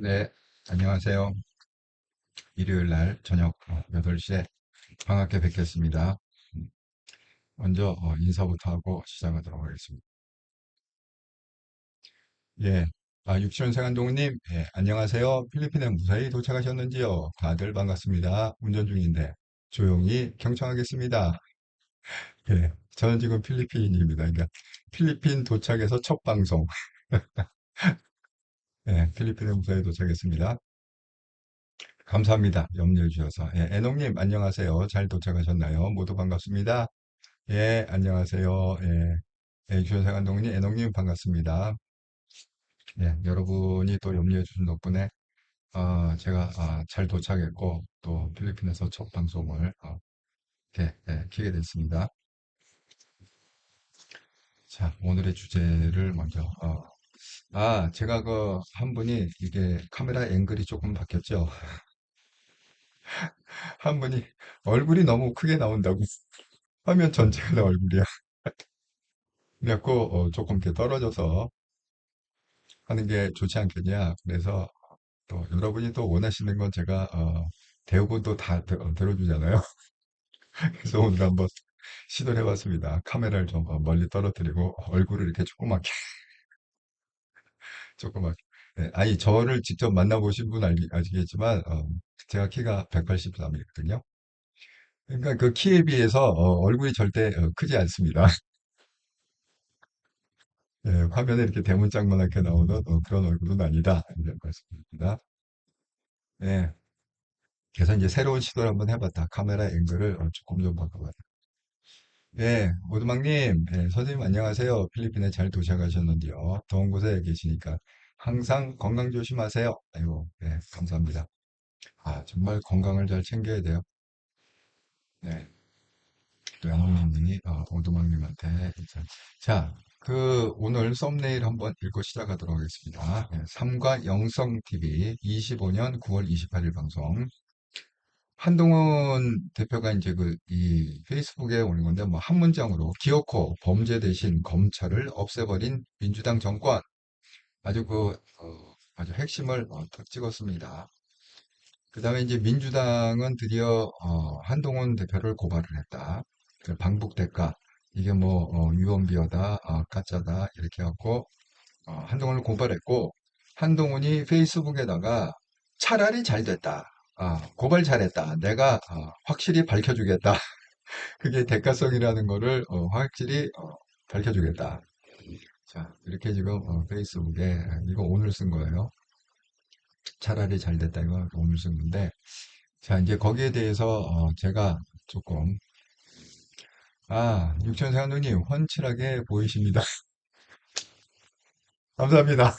네, 안녕하세요. 일요일 날 저녁 8시에 반갑게 뵙겠습니다. 음, 먼저 인사부터 하고 시작하도록 하겠습니다. 예, 육지원생 한동훈님, 예, 안녕하세요. 필리핀에 무사히 도착하셨는지요? 다들 반갑습니다. 운전 중인데 조용히 경청하겠습니다. 예, 저는 지금 필리핀입니다. 그러니까 필리핀 도착해서 첫 방송. 예, 필리핀에 무사히 도착했습니다. 감사합니다. 염려해 주셔서. 예, 애농님, 안녕하세요. 잘 도착하셨나요? 모두 반갑습니다. 예, 안녕하세요. 예, 주현생 감독님, 애농님 반갑습니다. 예, 여러분이 또 염려해 주신 덕분에 제가 잘 도착했고 또 필리핀에서 첫 방송을 이렇게 키게 됐습니다. 자, 오늘의 주제를 먼저 제가 그 한 분이 이게 카메라 앵글이 조금 바뀌었죠. 한 분이 얼굴이 너무 크게 나온다고 화면 전체가 다 얼굴이야. 그래갖고 조금 이렇게 떨어져서 하는 게 좋지 않겠냐. 그래서 또 여러분이 또 원하시는 건 제가 대우고 또 다 들어주잖아요. 그래서 오늘 한번 시도를 해봤습니다. 카메라를 좀 멀리 떨어뜨리고 얼굴을 이렇게 조그맣게 조그맣게. 네, 아니 저를 직접 만나보신 분 아시겠지만 제가 키가 183이거든요. 그러니까 그 키에 비해서 얼굴이 절대 크지 않습니다. 네, 화면에 이렇게 대문짝만하게 나오는 그런 얼굴은 아니다. 이런 말씀입니다. 네, 그래서 이제 새로운 시도를 한번 해봤다. 카메라 앵글을 조금 좀 바꿔봤다. 예, 오두막님, 선생님 안녕하세요. 필리핀에 잘 도착하셨는데요. 더운 곳에 계시니까 항상 건강 조심하세요. 아이고, 감사합니다. 정말 건강을 잘 챙겨야 돼요. 네, 또 양호님이 오두막님한테 자, 그 오늘 썸네일 한번 읽고 시작하도록 하겠습니다. 삼과 영성 TV 25년 9월 28일 방송. 한동훈 대표가 이제 이 페이스북에 올린 건데, 뭐, 한 문장으로, 기어코 범죄 대신 검찰을 없애버린 민주당 정권. 아주 아주 핵심을 탁 찍었습니다. 그 다음에 이제 민주당은 드디어, 한동훈 대표를 고발을 했다. 그 방북 대가. 이게 뭐, 유언비어다, 가짜다, 이렇게 해갖고, 한동훈을 고발했고, 한동훈이 페이스북에다가 차라리 잘 됐다. 고발 잘했다. 내가 확실히 밝혀주겠다. 그게 대가성이라는 거를 확실히 밝혀주겠다. 자, 이렇게 지금 페이스북에 이거 오늘 쓴 거예요. 차라리 잘 됐다. 이거 오늘 쓴 건데. 자, 이제 거기에 대해서 제가 조금 육천상누님 훤칠하게 보이십니다. 감사합니다.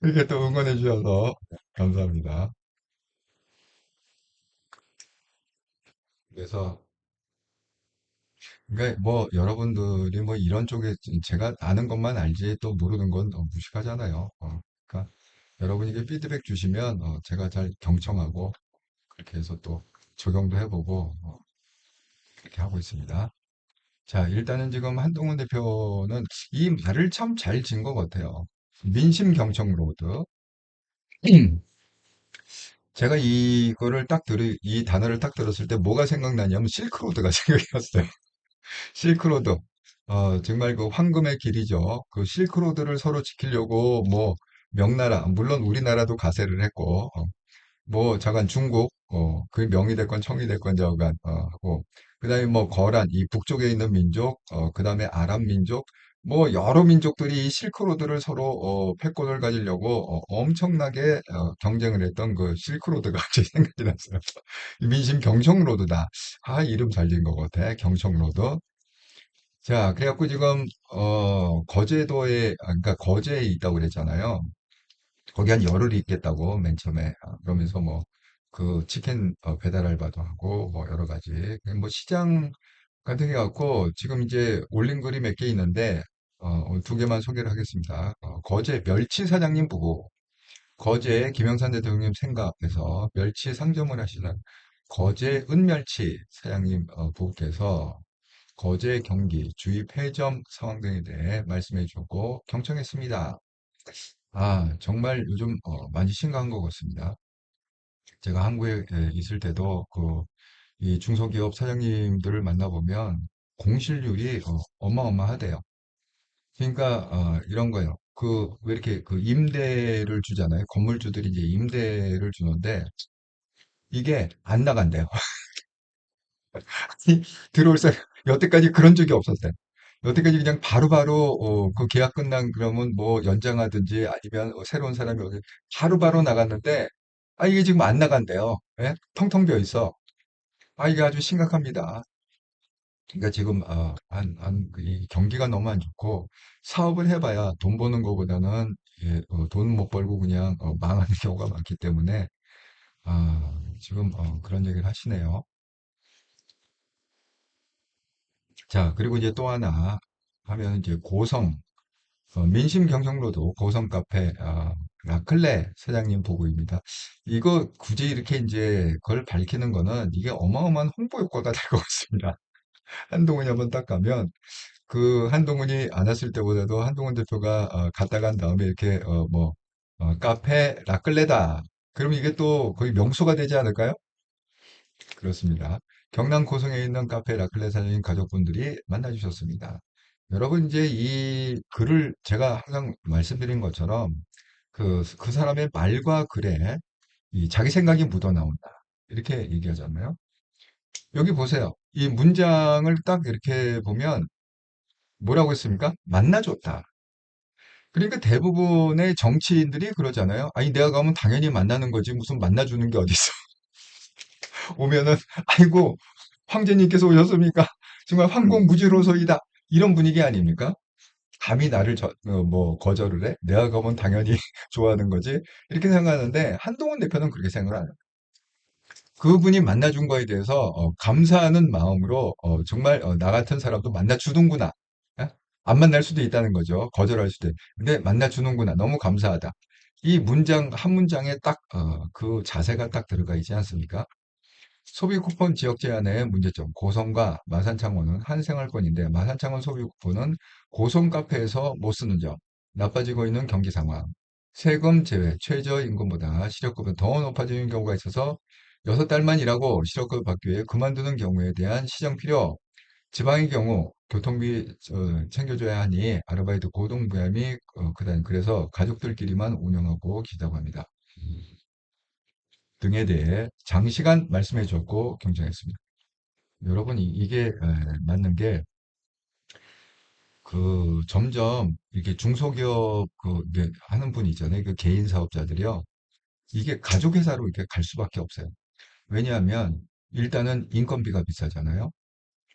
이렇게 또 응원해 주셔서 감사합니다. 그래서 그러니까 뭐 여러분들이 뭐 이런 쪽에 제가 아는 것만 알지 또 모르는 건 무식하잖아요. 그러니까 여러분에게 피드백 주시면 제가 잘 경청하고 그렇게 해서 또 적용도 해보고 그렇게 하고 있습니다. 자, 일단은 지금 한동훈 대표는 이 말을 참 잘 진 것 같아요. 민심 경청 로드. 제가 이 단어를 딱 들었을 때 뭐가 생각나냐면 실크로드가 생각이 났어요. 실크로드. 정말 그 황금의 길이죠. 그 실크로드를 서로 지키려고 뭐 명나라, 물론 우리나라도 가세를 했고, 뭐 자간 중국, 그 명이 됐건 청이 됐건 저간, 하고, 그 다음에 뭐 거란, 이 북쪽에 있는 민족, 그 다음에 아랍 민족, 뭐 여러 민족들이 이 실크로드를 서로 패권을 가지려고 엄청나게 경쟁을 했던 그 실크로드가 갑자기 생각이 났어요. 민심 경청로드다. 이름 잘 지은 것 같아. 경청로드. 자, 그래갖고 지금 거제도에 그러니까 거제에 있다고 그랬잖아요. 거기 한 열흘이 있겠다고 맨 처음에 그러면서 뭐 그 치킨 배달 알바도 하고 뭐 여러 가지 뭐 시장 같은 게 갖고 지금 이제 올린 글이 몇 개 있는데 두 개만 소개를 하겠습니다. 거제 멸치 사장님 부부, 거제 김영삼 대통령 생각해서 멸치 상점을 하시는 거제 은멸치 사장님 부부께서 거제 경기 주위 폐점 상황 등에 대해 말씀해 주셨고 경청했습니다. 정말 요즘 많이 심각한 것 같습니다. 제가 한국에 있을 때도 이 중소기업 사장님들을 만나보면 공실률이 어마어마하대요. 그러니까 이런 거예요. 왜 이렇게 임대를 주잖아요. 건물주들이 이제 임대를 주는데 이게 안 나간대요. 들어올 사람 여태까지 그런 적이 없었어요. 여태까지 그냥 바로바로 그 계약 끝난 그러면 뭐 연장하든지 아니면 새로운 사람이 오든 바로바로 나갔는데 이게 지금 안 나간대요. 예? 텅텅 비어 있어. 이게 아주 심각합니다. 그러니까 지금 이 경기가 너무 안 좋고 사업을 해봐야 돈 버는 거보다는 돈 못 벌고 그냥 망하는 경우가 많기 때문에 지금 그런 얘기를 하시네요. 자, 그리고 이제 또 하나 하면 이제 민심 경성로도 고성 카페 라클레 사장님 보고입니다. 이거 굳이 이렇게 이제 그걸 밝히는 거는 이게 어마어마한 홍보 효과가 될 것 같습니다. 한동훈이 한번 딱 가면 그 한동훈이 안 왔을 때보다도 한동훈 대표가 갔다 간 다음에 이렇게 카페 라클레다. 그러면 이게 또 거의 명소가 되지 않을까요? 그렇습니다. 경남 고성에 있는 카페 라클레 사장님 가족분들이 만나주셨습니다. 여러분 이제 이 글을 제가 항상 말씀드린 것처럼 그 사람의 말과 글에 이 자기 생각이 묻어나온다. 이렇게 얘기하잖아요. 여기 보세요. 이 문장을 딱 이렇게 보면 뭐라고 했습니까? 만나줬다. 그러니까 대부분의 정치인들이 그러잖아요. 아니, 내가 가면 당연히 만나는 거지. 무슨 만나주는 게 어딨어. 오면은, 아이고, 황제님께서 오셨습니까? 정말 황공무지로소이다. 이런 분위기 아닙니까? 감히 나를 거절을 해? 내가 가면 당연히 좋아하는 거지. 이렇게 생각하는데, 한동훈 대표는 그렇게 생각을 안 해요. 그분이 만나준 거에 대해서 감사하는 마음으로 정말 나 같은 사람도 만나주는구나. 예? 안 만날 수도 있다는 거죠. 거절할 수도. 근데 만나주는구나. 너무 감사하다. 이 문장 한 문장에 딱 그 자세가 딱 들어가 있지 않습니까? 소비 쿠폰 지역 제한의 문제점. 고성과 마산창원은 한 생활권인데 마산창원 소비 쿠폰은 고성 카페에서 못 쓰는 점. 나빠지고 있는 경기 상황. 세금 제외, 최저임금보다 실업급은 더 높아지는 경우가 있어서 6달만 일하고 실업급을 받기 위해 그만두는 경우에 대한 시정 필요. 지방의 경우 교통비 챙겨줘야 하니 아르바이트 고동부담이 그래서 가족들끼리만 운영하고 계시다고 합니다. 등에 대해 장시간 말씀해 주었고 경청했습니다. 여러분 이게 맞는 게 점점 이렇게 중소기업 이게 하는 분이 있잖아요. 그 개인 사업자들이요. 이게 가족회사로 이렇게 갈 수밖에 없어요. 왜냐하면 일단은 인건비가 비싸잖아요.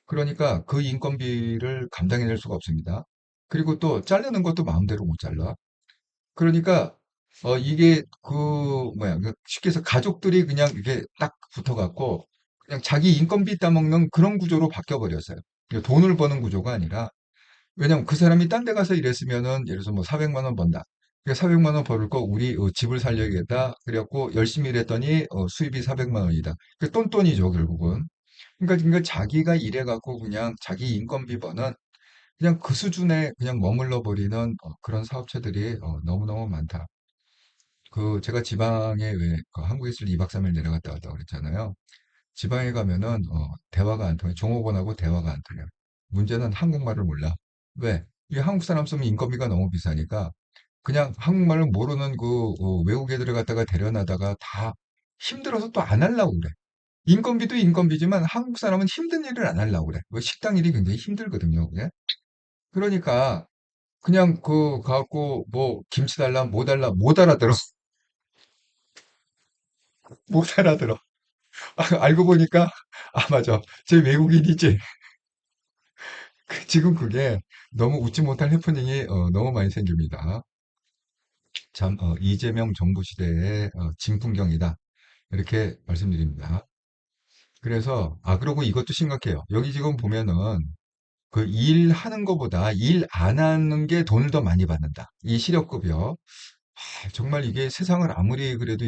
그러니까 그 인건비를 감당해낼 수가 없습니다. 그리고 또 자르는 것도 마음대로 못 잘라. 그러니까 이게 쉽게 해서 가족들이 그냥 이게 딱 붙어갖고 그냥 자기 인건비 따먹는 그런 구조로 바뀌어 버렸어요. 돈을 버는 구조가 아니라 왜냐면 그 사람이 딴데 가서 일했으면은 예를 들어서 뭐 400만 원 번다. 400만 원 벌을 거 우리 집을 살려야겠다. 그래갖고 열심히 일했더니 수입이 400만 원이다. 그 똔똔이죠 결국은. 그러니까 자기가 일해갖고 그냥 자기 인건비 버는 그냥 그 수준에 그냥 머물러 버리는 그런 사업체들이 너무너무 많다. 제가 지방에 한국에 있을 때 2박 3일 내려갔다 왔다고 그랬잖아요. 지방에 가면은 대화가 안 통해. 종업원하고 대화가 안 통해요. 문제는 한국말을 몰라. 왜? 이 한국 사람 쓰면 인건비가 너무 비싸니까 그냥 한국말을 모르는 외국 애들을 갖다가 데려다가 다 힘들어서 또 안 하려고 그래. 인건비도 인건비지만 한국 사람은 힘든 일을 안 하려고 그래. 왜 식당 일이 굉장히 힘들거든요. 그게. 그러니까 그냥 가갖고 뭐 김치 달라 뭐 달라 못 알아들어. 못 알아들어. 알고 보니까 맞아. 제 외국인이지. 지금 그게 너무 웃지 못할 해프닝이 너무 많이 생깁니다. 참 이재명 정부 시대의 진풍경이다. 이렇게 말씀드립니다. 그래서 그리고 이것도 심각해요. 여기 지금 보면은 그 일하는 것보다 일 안 하는 게 돈을 더 많이 받는다. 이 실업급여. 정말 이게 세상을 아무리 그래도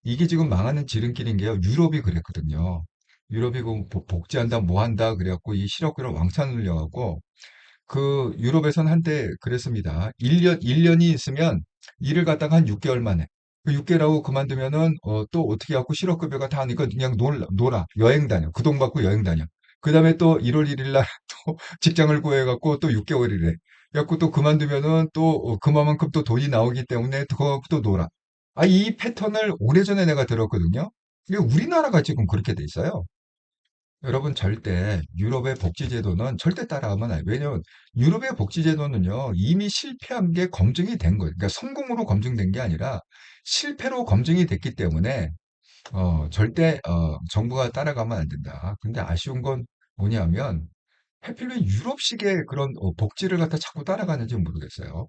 이게 지금 망하는 지름길인 게요. 유럽이 그랬거든요. 유럽이 복지한다, 뭐 한다, 그래갖고 이 실업급여를 왕창 늘려갖고, 유럽에선 한때 그랬습니다. 1년이 있으면 일을 갖다가 한 6개월 만에. 그 6개월하고 그만두면은, 또 어떻게 하고 실업급여가 다 하니까 그냥 놀아. 여행 다녀. 그 돈 받고 여행 다녀. 그 다음에 또 1월 1일 날 또 직장을 구해갖고 또 6개월이래. 그래갖고 또 그만두면은 또 그만큼 또 돈이 나오기 때문에 그거 갖고 또 놀아. 아, 이 패턴을 오래전에 내가 들었거든요. 이게 우리나라가 지금 그렇게 돼 있어요. 여러분 절대 유럽의 복지제도는 절대 따라하면 안 돼요. 왜냐하면 유럽의 복지제도는요 이미 실패한 게 검증이 된 거예요. 그러니까 성공으로 검증된 게 아니라 실패로 검증이 됐기 때문에 절대 정부가 따라가면 안 된다. 근데 아쉬운 건 뭐냐면 하필이면 유럽식의 그런 복지를 갖다 자꾸 따라가는지 모르겠어요.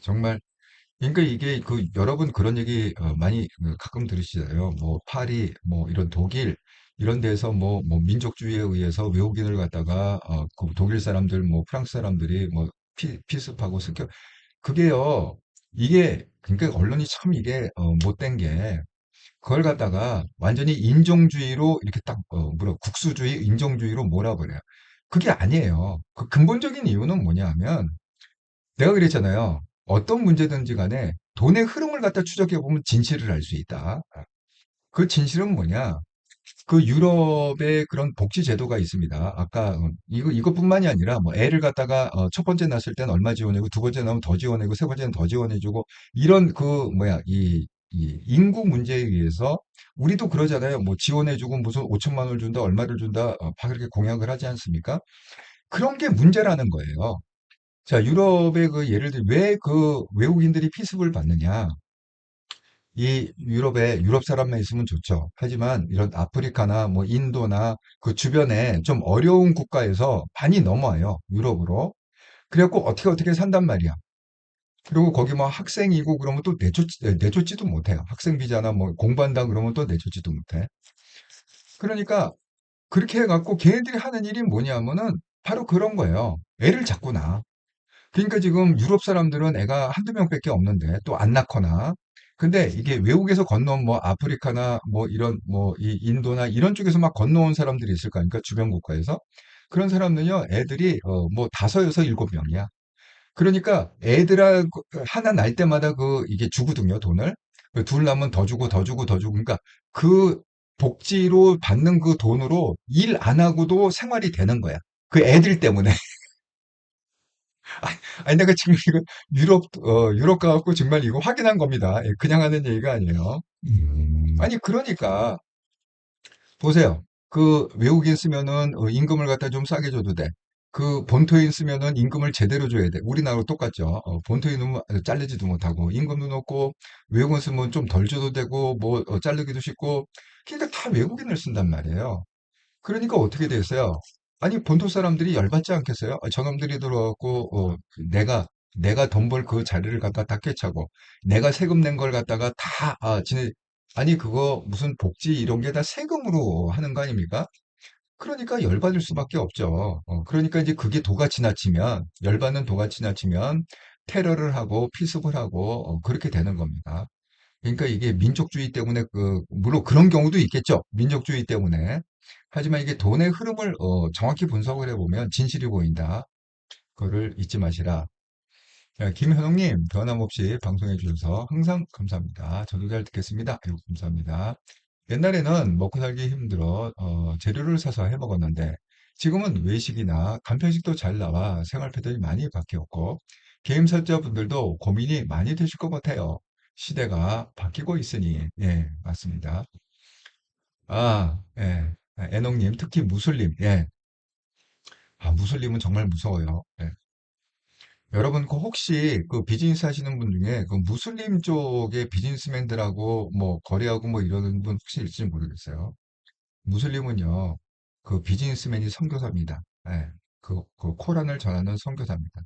정말 그러니까 이게 그 여러분 그런 얘기 많이 가끔 들으시잖아요. 뭐 파리, 뭐 이런 독일 이런 데서 뭐 민족주의에 의해서 외국인을 갖다가 그 독일 사람들, 뭐 프랑스 사람들이 뭐 피습하고 습격 그게요. 이게 그러니까 언론이 참 이게 못된 게 그걸 갖다가 완전히 인종주의로 이렇게 딱 뭐라 국수주의, 인종주의로 몰아버려요. 그게 아니에요. 그 근본적인 이유는 뭐냐 하면 내가 그랬잖아요. 어떤 문제든지 간에 돈의 흐름을 갖다 추적해 보면 진실을 알 수 있다. 그 진실은 뭐냐? 그 유럽의 그런 복지 제도가 있습니다. 아까 이것뿐만이 아니라 뭐 애를 갖다가 첫 번째 낳았을 때는 얼마 지원해고 두 번째 낳으면 더 지원해고 세 번째는 더 지원해주고 이런 그 뭐야 이 인구 문제에 의해서 우리도 그러잖아요. 뭐 지원해주고 무슨 5천만 원을 준다 얼마를 준다 막 그렇게 공약을 하지 않습니까? 그런 게 문제라는 거예요. 자, 유럽의 그 예를 들어 왜 그 외국인들이 피습을 받느냐? 이 유럽에 유럽 사람만 있으면 좋죠. 하지만 이런 아프리카나 뭐 인도나 그 주변에 좀 어려운 국가에서 많이 넘어와요. 유럽으로. 그래갖고 어떻게 산단 말이야. 그리고 거기 뭐 학생이고 그러면 또 내쫓지도 못해요. 학생 비자나 뭐 공부한다 그러면 또 내쫓지도 못해. 그러니까 그렇게 해갖고 걔네들이 하는 일이 뭐냐면은 바로 그런 거예요. 애를 자꾸 낳아. 그러니까 지금 유럽 사람들은 애가 한두 명밖에 없는데 또 안 낳거나 근데 이게 외국에서 건너온 뭐 아프리카나 뭐 이런 뭐 이 인도나 이런 쪽에서 막 건너온 사람들이 있을 거 아닙니까? 주변 국가에서. 그런 사람들은요, 애들이 뭐 다섯, 여섯, 일곱 명이야. 그러니까 애들하고 하나 날 때마다 그 이게 주거든요, 돈을. 둘 낳으면 더 주고 더 주고 더 주고. 그러니까 그 복지로 받는 그 돈으로 일 안 하고도 생활이 되는 거야. 그 애들 때문에. 아니, 내가 지금 이거 유럽 가갖고 정말 이거 확인한 겁니다. 예, 그냥 하는 얘기가 아니에요. 아니, 그러니까, 보세요. 그 외국인 쓰면은 임금을 갖다 좀 싸게 줘도 돼. 그 본토인 쓰면은 임금을 제대로 줘야 돼. 우리나라로 똑같죠. 본토인은 자르지도 못하고, 임금도 높고, 외국인 쓰면 좀 덜 줘도 되고, 뭐, 자르기도 쉽고, 그러니까 다 외국인을 쓴단 말이에요. 그러니까 어떻게 됐어요? 아니, 본토 사람들이 열받지 않겠어요? 저놈들이 들어와갖고, 내가 돈 벌 그 자리를 갖다 다 꿰차고, 내가 세금 낸 걸 갖다가 다, 아니, 그거 무슨 복지 이런 게 다 세금으로 하는 거 아닙니까? 그러니까 열받을 수밖에 없죠. 그러니까 이제 그게 도가 지나치면, 열받는 도가 지나치면, 테러를 하고, 피습을 하고, 그렇게 되는 겁니다. 그러니까 이게 민족주의 때문에 물론 그런 경우도 있겠죠. 민족주의 때문에. 하지만 이게 돈의 흐름을 정확히 분석을 해보면 진실이 보인다. 그거를 잊지 마시라. 김현웅님, 변함없이 방송해 주셔서 항상 감사합니다. 저도 잘 듣겠습니다. 아이고, 감사합니다. 옛날에는 먹고 살기 힘들어 재료를 사서 해 먹었는데 지금은 외식이나 간편식도 잘 나와 생활 패턴이 많이 바뀌었고 게임 설정분들도 고민이 많이 되실 것 같아요. 시대가 바뀌고 있으니 예 맞습니다. 예. 애농님 특히 무슬림 예. 무슬림은 정말 무서워요. 예. 여러분 그 혹시 그 비즈니스 하시는 분 중에 그 무슬림 쪽의 비즈니스맨들하고 뭐 거래하고 뭐 이러는 분 혹시 있을지 모르겠어요. 무슬림은요, 그 비즈니스맨이 선교사입니다. 예, 그 코란을 전하는 선교사입니다.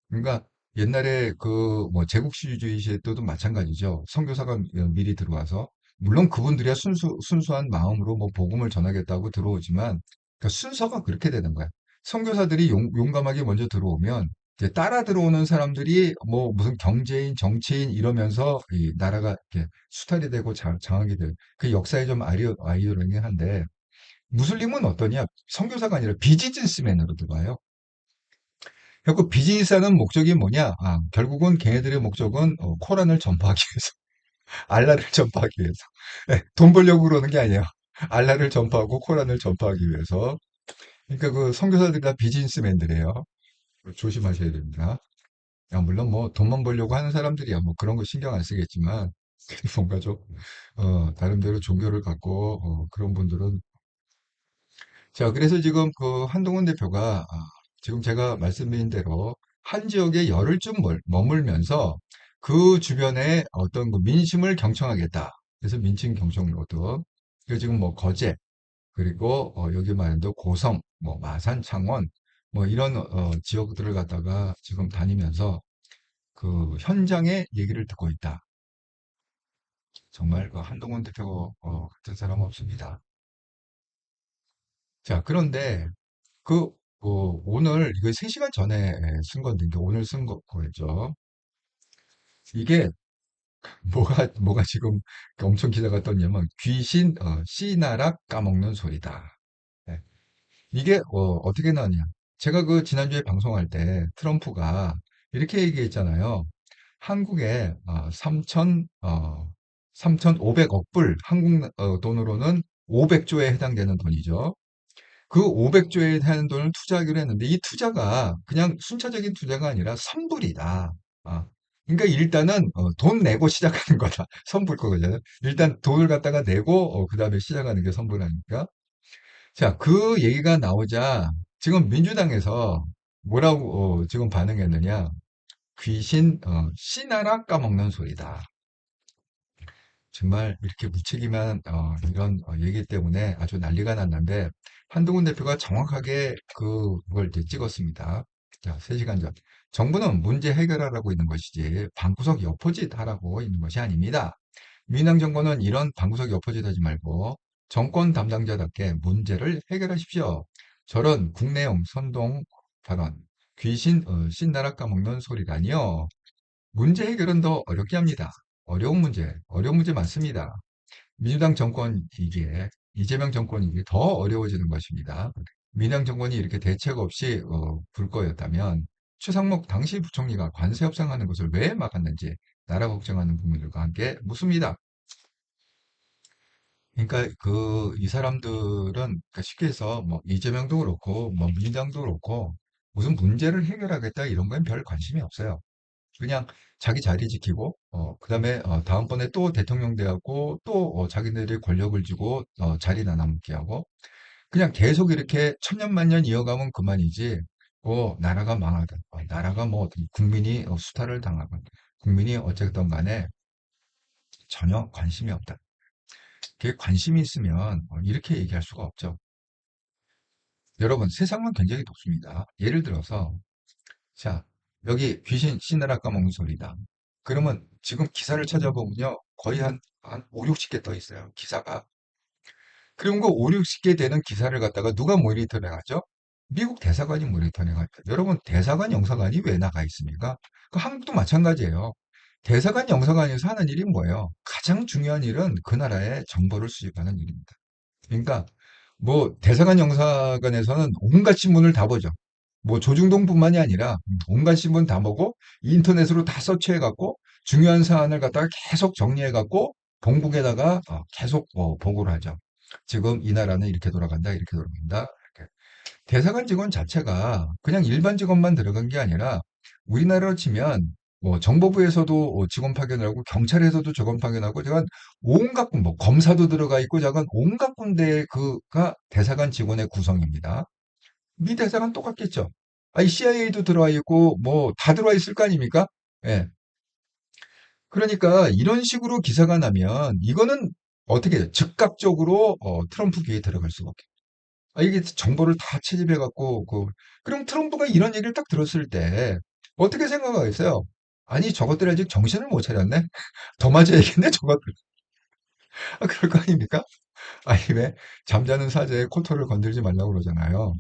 그러니까 옛날에 그 뭐 제국주의 시대 때도 마찬가지죠. 선교사가 미리 들어와서 물론 그분들이야 순수한 마음으로 뭐 복음을 전하겠다고 들어오지만 그 순서가 그렇게 되는 거야. 선교사들이 용감하게 먼저 들어오면 이제 따라 들어오는 사람들이 뭐 무슨 경제인, 정치인 이러면서 이 나라가 이렇게 수탈이 되고 장악이 되는 그 역사에 좀 아이러니한데 무슬림은 어떠냐? 선교사가 아니라 비즈니스맨으로 들어와요. 결국 비즈니스 하는 목적이 뭐냐? 결국은 걔네들의 목적은 코란을 전파하기 위해서, 알라를 전파하기 위해서. 예, 돈 벌려고 그러는 게 아니에요. 알라를 전파하고 코란을 전파하기 위해서. 그러니까 그 선교사들이 다 비즈니스맨들이에요. 조심하셔야 됩니다. 물론 뭐 돈만 벌려고 하는 사람들이야 뭐 그런 거 신경 안 쓰겠지만 뭔가 좀 나름대로 종교를 갖고 그런 분들은 자 그래서 지금 그 한동훈 대표가 지금 제가 말씀드린 대로 한 지역에 열흘 좀 머물면서 그 주변에 어떤 그 민심을 경청하겠다. 그래서 민심 경청 로드. 그 지금 뭐 거제 그리고 여기 말도 고성, 뭐 마산, 창원 뭐 이런 지역들을 갖다가 지금 다니면서 그 현장의 얘기를 듣고 있다. 정말 그 한동훈 대표 같은 사람 없습니다. 자, 그런데 그 오늘 이거 3시간 전에 쓴 건데 이게 오늘 쓴 거였죠. 이게 뭐가 지금 엄청 기사가 떴냐면 귀신 씨나락 까먹는 소리다. 네. 이게 어떻게 나왔냐? 제가 그 지난주에 방송할 때 트럼프가 이렇게 얘기했잖아요. 한국에 3,500억 불, 한국 돈으로는 500조에 해당되는 돈이죠. 그 500조에 해당되는 돈을 투자하기로 했는데 이 투자가 그냥 순차적인 투자가 아니라 선불이다. 아, 그러니까 일단은 돈 내고 시작하는 거다. 선불 거거든요. 일단 돈을 갖다가 내고 그다음에 시작하는 게 선불하니까. 자, 그 얘기가 나오자 지금 민주당에서 뭐라고 지금 반응했느냐? 귀신 씨나라 까먹는 소리다. 정말 이렇게 무책임한 이런 얘기 때문에 아주 난리가 났는데 한동훈 대표가 정확하게 그걸 이제 찍었습니다. 자, 3시간 전. 정부는 문제 해결하라고 있는 것이지 방구석 엿보짓 하라고 있는 것이 아닙니다. 민주당 정권은 이런 방구석 엿보짓 하지 말고 정권 담당자답게 문제를 해결하십시오. 저런 국내용 선동 발언, 귀신 신나라 까먹는 소리라니요. 문제 해결은 더 어렵게 합니다. 어려운 문제 많습니다. 민주당 정권이기에, 이재명 정권이기에 더 어려워지는 것입니다. 민주당 정권이 이렇게 대책 없이 굴 거였다면 최상목 당시 부총리가 관세 협상하는 것을 왜 막았는지 나라 걱정하는 국민들과 함께 묻습니다. 그러니까 이 사람들은 그러니까 쉽게 해서 뭐 이재명도 그렇고 뭐 민주당도 그렇고 무슨 문제를 해결하겠다 이런 건 별 관심이 없어요. 그냥 자기 자리 지키고, 그다음에 다음번에 또 대통령 돼갖고 또 자기들이 권력을 쥐고 자리나 남게 하고 그냥 계속 이렇게 천년만년 이어가면 그만이지. 나라가 망하든, 나라가 뭐 어떤 국민이 수탈을 당하건, 국민이 어쨌든 간에 전혀 관심이 없다. 그게 관심이 있으면 이렇게 얘기할 수가 없죠. 여러분, 세상은 굉장히 높습니다. 예를 들어서 자, 여기 귀신 씨나라 까먹는 소리다. 그러면 지금 기사를 찾아보면요. 거의 한 5, 60개 떠 있어요. 기사가. 그럼 그 5, 60개 되는 기사를 갖다가 누가 모니터링 하죠? 미국 대사관이 모니터링 하죠. 여러분, 대사관 영사관이 왜 나가 있습니까? 그 한국도 마찬가지예요. 대사관 영사관에서 하는 일이 뭐예요? 가장 중요한 일은 그 나라의 정보를 수집하는 일입니다. 그러니까 뭐 대사관 영사관에서는 온갖 신문을 다 보죠. 뭐 조중동뿐만이 아니라 온갖 신문 다 보고 인터넷으로 다 서치해갖고 중요한 사안을 갖다가 계속 정리해갖고 본국에다가 계속 보고를 하죠. 지금 이 나라는 이렇게 돌아간다, 이렇게 돌아간다. 이렇게. 대사관 직원 자체가 그냥 일반 직원만 들어간 게 아니라 우리나라로 치면 뭐 정보부에서도 직원 파견을 하고 경찰에서도 직원 파견하고 제가 온갖 뭐 검사도 들어가 있고 제가 온갖 군데 그가 대사관 직원의 구성입니다. 미 대사관 똑같겠죠. CIA도 들어와 있고 뭐 다 들어와 있을 거 아닙니까? 예. 그러니까 이런 식으로 기사가 나면 이거는 어떻게 해요? 즉각적으로 트럼프 귀에 들어갈 수가 없게. 이게 정보를 다 채집해 갖고 그럼 트럼프가 이런 얘기를 딱 들었을 때 어떻게 생각하겠어요? 아니 저것들 아직 정신을 못 차렸네. 더 맞아야겠네 저것들. 그럴 거 아닙니까? 아니 왜 잠자는 사자의 코털을 건들지 말라고 그러잖아요.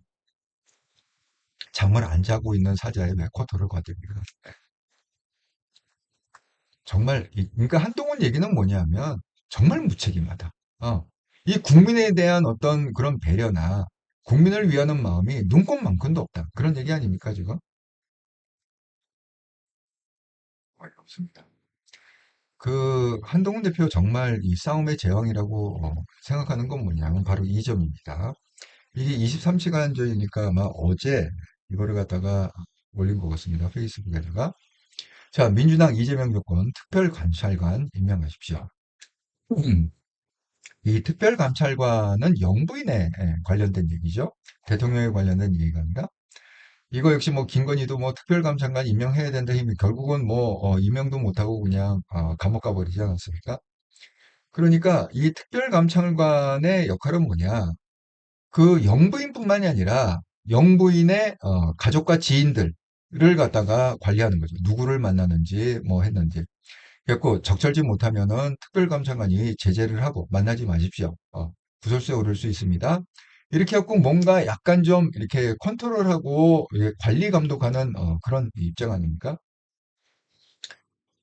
잠을 안 자고 있는 사자의 왜 코털을 건듭니까? 정말 그러니까 한동훈 얘기는 뭐냐면 정말 무책임하다. 이 국민에 대한 어떤 그런 배려나 국민을 위하는 마음이 눈꼽만큼도 없다. 그런 얘기 아닙니까 지금? 어이없습니다. 그 한동훈 대표 정말 이 싸움의 제왕이라고 생각하는 건 뭐냐면 바로 이 점입니다. 이게 23시간 전이니까 아마 어제 이거를 갖다가 올린 것 같습니다. 페이스북에다가. 자, 민주당 이재명 조건 특별감찰관 임명하십시오. 음, 이 특별감찰관은 영부인에 관련된 얘기죠. 대통령에 관련된 얘기가 아니라. 이거 역시 뭐 김건희도 뭐 특별감찰관 임명해야 된다 힘이 결국은 뭐 임명도 못하고 그냥 감옥 가버리지 않았습니까? 그러니까 이 특별감찰관의 역할은 뭐냐? 그 영부인뿐만이 아니라 영부인의 가족과 지인들을 갖다가 관리하는 거죠. 누구를 만나는지 뭐 했는지. 그래고 적절치 못하면은 특별감찰관이 제재를 하고 만나지 마십시오. 구설수에 오를 수 있습니다. 이렇게 해갖고 뭔가 약간 좀 이렇게 컨트롤하고 관리 감독하는 그런 입장 아닙니까?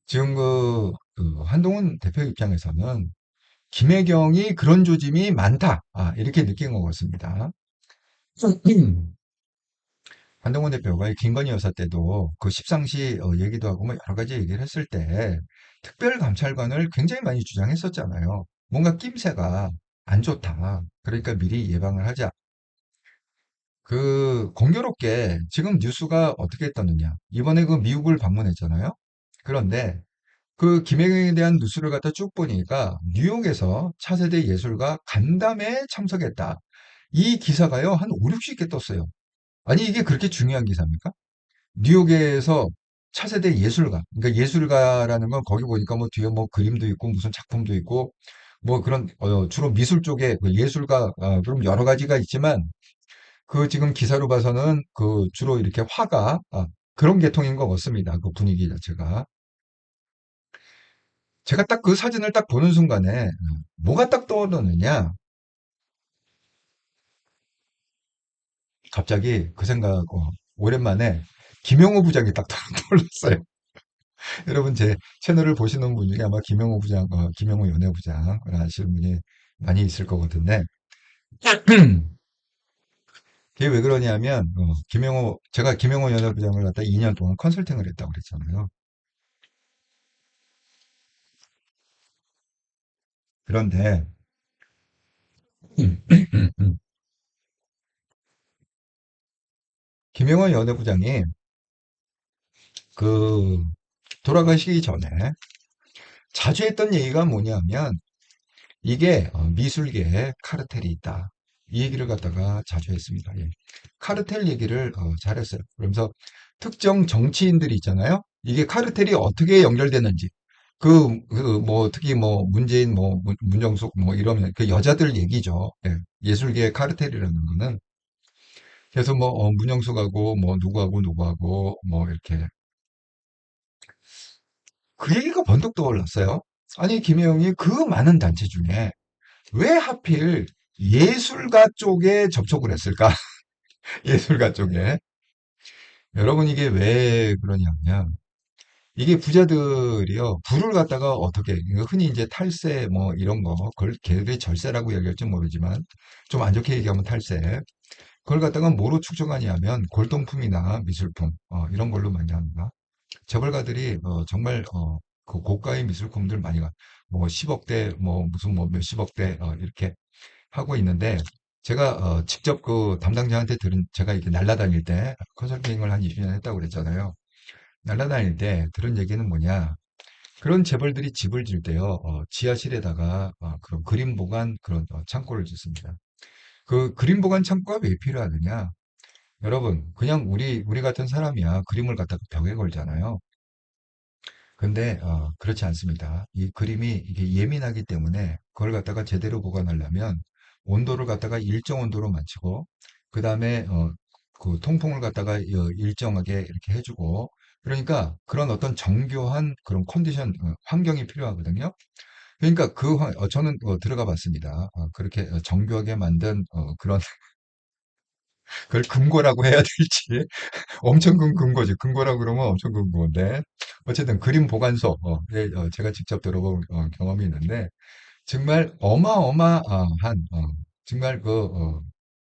지금 그 한동훈 대표 입장에서는 김혜경이 그런 조짐이 많다. 이렇게 느낀 것 같습니다. 한동훈 대표가 김건희 여사 때도 그 십상시 얘기도 하고 뭐 여러 가지 얘기를 했을 때 특별감찰관을 굉장히 많이 주장했었잖아요. 뭔가 낌새가 안 좋다. 그러니까 미리 예방을 하자. 그 공교롭게 지금 뉴스가 어떻게 떴느냐. 이번에 그 미국을 방문했잖아요. 그런데 그 김혜경에 대한 뉴스를 갖다 쭉 보니까 뉴욕에서 차세대 예술가 간담회에 참석했다. 이 기사가요, 한 5, 60개 떴어요. 아니, 이게 그렇게 중요한 기사입니까? 뉴욕에서 차세대 예술가, 그러니까 예술가라는 건 거기 보니까 뭐 뒤에 뭐 그림도 있고 무슨 작품도 있고 뭐 그런 주로 미술 쪽에 그 예술가 그럼 여러 가지가 있지만 그 지금 기사로 봐서는 그 주로 이렇게 화가 그런 계통인 것 같습니다. 그 분위기 자체가. 제가 딱 그 사진을 딱 보는 순간에 뭐가 딱 떠오르느냐? 갑자기 그 생각 오랜만에 김영호 부장이 딱 떠올랐어요. 여러분 제 채널을 보시는 분 중에 아마 김영호 부장, 김영호 연애부장을 아시는 분이 많이 있을 것 같은데, 그게 왜 그러냐면, 제가 김영호 연애부장을 갖다 2년 동안 컨설팅을 했다고 그랬잖아요. 그런데, 김영호 연애부장이 그, 돌아가시기 전에 자주 했던 얘기가 뭐냐면, 이게 미술계에 카르텔이 있다. 이 얘기를 갖다가 자주 했습니다. 예. 카르텔 얘기를 잘했어요. 그러면서 특정 정치인들이 있잖아요. 이게 카르텔이 어떻게 연결되는지. 뭐, 특히 뭐, 문재인, 뭐, 문정숙, 뭐, 이러면 그 여자들 얘기죠. 예. 예술계의 카르텔이라는 거는. 그래서 뭐, 문정숙하고, 뭐, 누구하고, 뭐, 이렇게. 그 얘기가 번뜩 떠올랐어요. 아니, 김혜영이 그 많은 단체 중에 왜 하필 예술가 쪽에 접촉을 했을까? 예술가 쪽에. 여러분 이게 왜 그러냐면 이게 부자들이요 부를 갖다가 어떻게 이거 흔히 이제 탈세 뭐 이런 거 그걸 걔들이 절세라고 얘기할지 모르지만 좀 안 좋게 얘기하면 탈세 그걸 갖다가 뭐로 축적하냐면 골동품이나 미술품 이런 걸로 많이 합니다. 재벌가들이 정말 그 고가의 미술품들 많이 뭐 10억대 뭐 무슨 뭐 몇십억 대 이렇게 하고 있는데 제가 직접 그 담당자한테 들은 제가 이렇게 날라다닐 때 컨설팅을 한 20년 했다고 그랬잖아요. 날라다닐 때 들은 얘기는 뭐냐? 그런 재벌들이 집을 질 때요, 지하실에다가 그런 그림 보관 그런 창고를 짓습니다. 그 그림 보관 창고가 왜 필요하느냐? 여러분, 그냥 우리 같은 사람이야 그림을 갖다가 벽에 걸잖아요. 근데 그렇지 않습니다. 이 그림이 이게 예민하기 때문에 그걸 갖다가 제대로 보관하려면 온도를 갖다가 일정 온도로 맞추고 그 다음에 그 통풍을 갖다가 일정하게 이렇게 해주고 그러니까 그런 어떤 정교한 그런 컨디션 환경이 필요하거든요. 그러니까 저는 들어가 봤습니다. 그렇게 정교하게 만든 그런 그걸 금고라고 해야 될지 엄청 큰 금고지. 금고라고 그러면 엄청 큰 금고인데. 어쨌든 그림 보관소, 제가 직접 들어본 경험이 있는데, 정말 어마어마한, 정말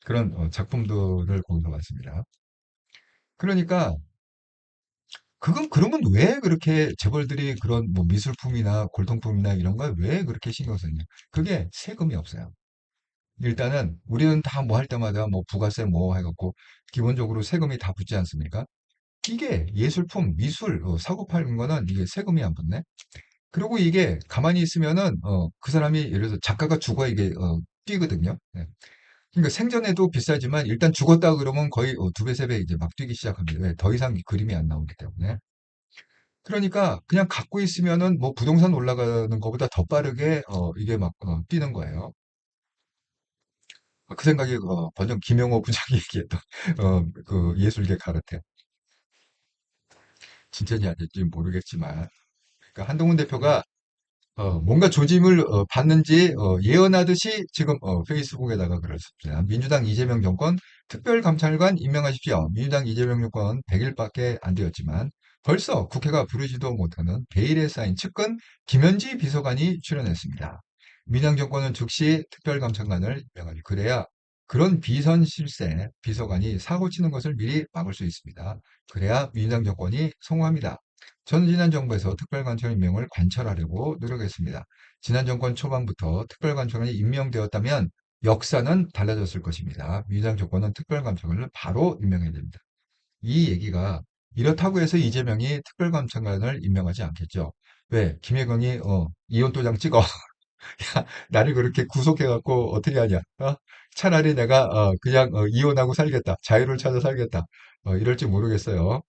그런 작품들을 거기서 봤습니다. 그러니까 그건 그러면 왜 그렇게 재벌들이 그런 뭐 미술품이나 골동품이나 이런 걸 왜 그렇게 신경 쓰냐? 그게 세금이 없어요. 일단은 우리는 다 뭐 할 때마다 뭐 부가세 뭐 해갖고 기본적으로 세금이 다 붙지 않습니까? 이게 예술품, 미술, 사고 파는 거는 이게 세금이 안 붙네? 그리고 이게 가만히 있으면은, 그 사람이 예를 들어서 작가가 죽어 이게, 뛰거든요. 네. 그러니까 생전에도 비싸지만 일단 죽었다 그러면 거의 두 배, 세 배 이제 막 뛰기 시작합니다. 왜? 더 이상 이 그림이 안 나오기 때문에. 그러니까 그냥 갖고 있으면은 뭐 부동산 올라가는 것보다 더 빠르게, 이게 막, 뛰는 거예요. 그 생각이, 번역 김영호 부장이 얘기했던, 그 예술계 가르테. 진짜인지 아닐지 모르겠지만. 그러니까 한동훈 대표가 뭔가 조짐을 봤는지 예언하듯이 지금 페이스북에다가 그랬습니다. 민주당 이재명 정권 특별감찰관 임명하십시오. 민주당 이재명 정권 100일밖에 안 되었지만 벌써 국회가 부르지도 못하는 베일에 쌓인 측근 김현지 비서관이 출연했습니다. 민주당 정권은 즉시 특별감찰관을 임명하죠. 그래야 그런 비선 실세 비서관이 사고 치는 것을 미리 막을 수 있습니다. 그래야 민주당 정권이 성공합니다. 전 지난 정부에서 특별관찰 임명을 관철하려고 노력했습니다. 지난 정권 초반부터 특별관찰관이 임명되었다면 역사는 달라졌을 것입니다. 민주당 정권은 특별감찰관을 바로 임명해야 됩니다. 이 얘기가 이렇다고 해서 이재명이 특별감찰관을 임명하지 않겠죠. 왜? 김혜경이 이혼도장 찍어. 나를 그렇게 구속해갖고 어떻게 하냐? 차라리 내가 그냥 이혼하고 살겠다. 자유를 찾아 살겠다. 이럴지 모르겠어요.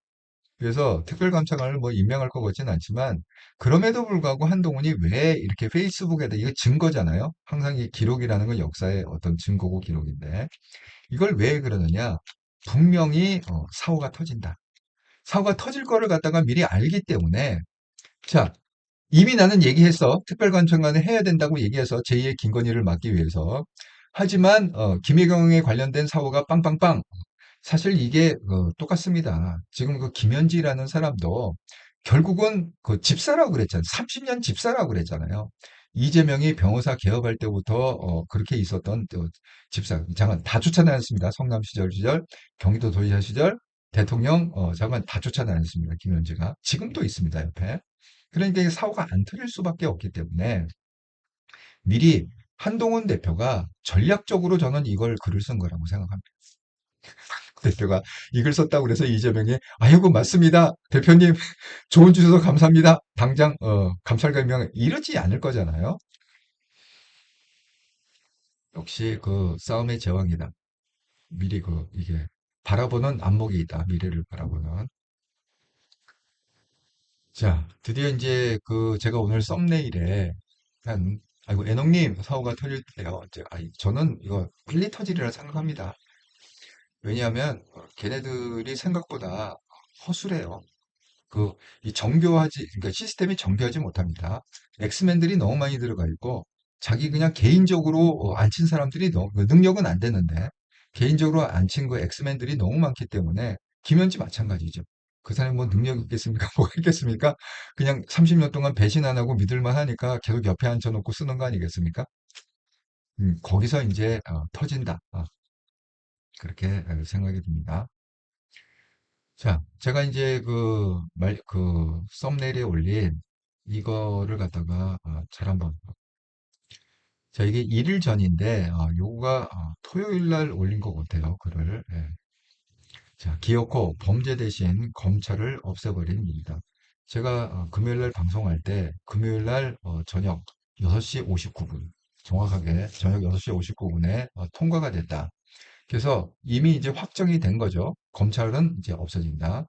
그래서 특별감찰관을 뭐 임명할 것 같지는 않지만 그럼에도 불구하고 한동훈이 왜 이렇게 페이스북에다 이거 증거잖아요. 항상 이 기록이라는 건 역사의 어떤 증거고 기록인데 이걸 왜 그러느냐? 분명히 사고가 터진다. 사고가 터질 거를 갖다가 미리 알기 때문에 자 이미 나는 얘기했어. 특별감찰관을 해야 된다고 얘기해서 제2의 김건희를 막기 위해서. 하지만 김혜경에 관련된 사고가 빵빵빵 사실 이게 똑같습니다. 지금 그 김현지라는 사람도 결국은 그 집사라고 그랬잖아요. 30년 집사라고 그랬잖아요. 이재명이 변호사 개업할 때부터 그렇게 있었던 집사. 잠깐 다 쫓아다녔습니다. 성남 시절, 경기도 도지사 시절, 대통령 잠깐 다 쫓아다녔습니다. 김현지가. 지금도 있습니다. 옆에. 그러니까 이게 사고가 안 터질 수밖에 없기 때문에 미리 한동훈 대표가 전략적으로 저는 이걸 글을 쓴 거라고 생각합니다. 대표가 이글 썼다고 그래서 이재명이 아이고 맞습니다. 대표님 좋은 주셔서 감사합니다. 당장 감찰관 명 이러지 않을 거잖아요. 역시 그 싸움의 제왕이다. 미리 그 이게 바라보는 안목이 있다. 미래를 바라보는. 자, 드디어 이제 그 제가 오늘 썸네일에 한 아이고 애농님 사고가 터질 때요. 저는 이거 빨리 터지리라 생각합니다. 왜냐하면 걔네들이 생각보다 허술해요. 그, 이 정교하지, 그러니까 시스템이 정교하지 못합니다. 엑스맨들이 너무 많이 들어가 있고, 자기 그냥 개인적으로 안 친 사람들이 너무, 그 능력은 안 되는데, 개인적으로 안 친 그 엑스맨들이 너무 많기 때문에, 김현지 마찬가지죠. 그 사람이 뭐 능력 있겠습니까? 뭐가 있겠습니까? 그냥 30년 동안 배신 안 하고 믿을만 하니까 계속 옆에 앉혀놓고 쓰는 거 아니겠습니까? 거기서 이제 터진다. 그렇게 생각이 듭니다. 자, 제가 이제 그 썸네일에 올린 이거를 갖다가 잘 한번. 자, 이게 1일 전인데, 요거가 토요일 날 올린 것 같아요. 글을. 예. 자, 기어코 범죄 대신 검찰을 없애버린 일이다. 제가 금요일 날 방송할 때, 금요일 날 저녁 6시 59분, 정확하게 저녁 6시 59분에 통과가 됐다. 그래서 이미 이제 확정이 된 거죠. 검찰은 이제 없어진다.